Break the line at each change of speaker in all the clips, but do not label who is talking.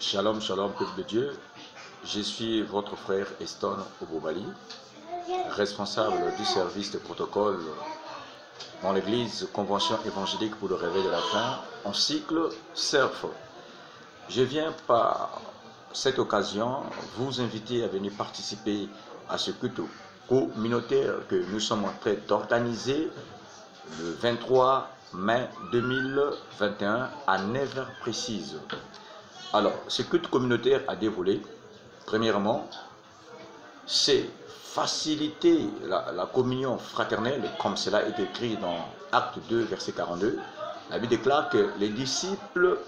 Shalom, shalom, peuple de Dieu. Je suis votre frère Eston Obobali, responsable du service de protocole dans l'église Convention évangélique pour le réveil de la fin, en cycle CERF. Je viens par cette occasion vous inviter à venir participer à ce culte communautaire que nous sommes en train d'organiser le 23 mai 2021 à 9h précises. Alors, ce culte communautaire a des volets. Premièrement, c'est faciliter la communion fraternelle, comme cela est écrit dans Acte 2, verset 42. La Bible déclare que les disciples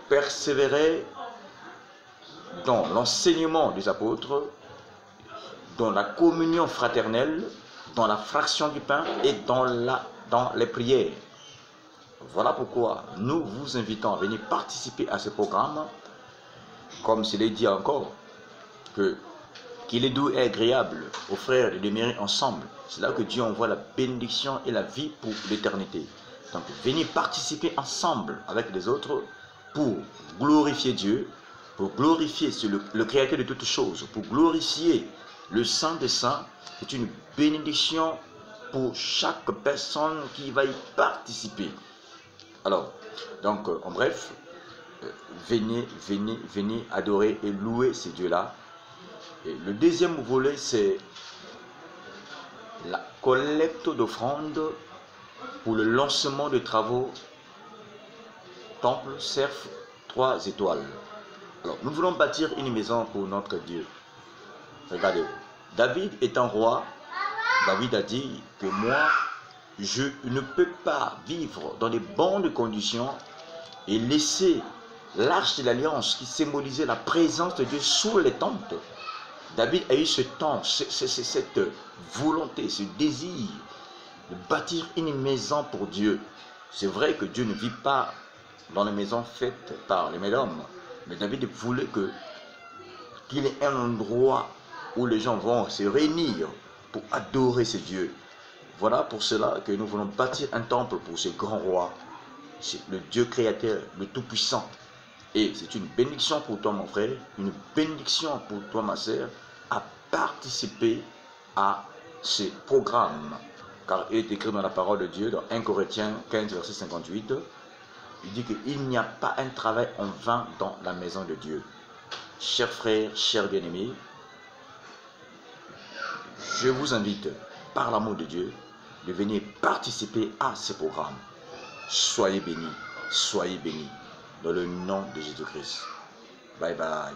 persévéraient dans l'enseignement des apôtres, dans la communion fraternelle, dans la fraction du pain et dans les prières. Voilà pourquoi nous vous invitons à venir participer à ce programme. Comme je l'ai dit encore, qu'il est doux et agréable aux frères de demeurer ensemble. C'est là que Dieu envoie la bénédiction et la vie pour l'éternité. Donc venez participer ensemble avec les autres pour glorifier Dieu, pour glorifier le Créateur de toutes choses, pour glorifier le Saint des Saints. C'est une bénédiction pour chaque personne qui va y participer. Alors, donc en bref, venez adorer et louer ces dieux-là. Et le deuxième volet, c'est la collecte d'offrandes pour le lancement de travaux Temple CERF 3 étoiles. Alors, nous voulons bâtir une maison pour notre Dieu. Regardez, David étant roi, David a dit que moi, je ne peux pas vivre dans de bonnes conditions et laisser l'arche de l'alliance qui symbolisait la présence de Dieu sous les tentes. David a eu ce temps, cette volonté, ce désir de bâtir une maison pour Dieu. C'est vrai que Dieu ne vit pas dans les maisons faites par les médiums, mais David voulait qu'il y ait un endroit où les gens vont se réunir pour adorer ce Dieu. Voilà pour cela que nous voulons bâtir un temple pour ce grand roi. C'est le Dieu créateur, le Tout-Puissant. Et c'est une bénédiction pour toi, mon frère, une bénédiction pour toi, ma sœur, à participer à ce programme. Car il est écrit dans la parole de Dieu, dans 1 Corinthiens 15, verset 58, il dit qu'il n'y a pas un travail en vain dans la maison de Dieu. Chers frères, chers bien-aimés, je vous invite, par l'amour de Dieu, de venir participer à ce programme. Soyez bénis, dans le nom de Jésus-Christ. Bye bye.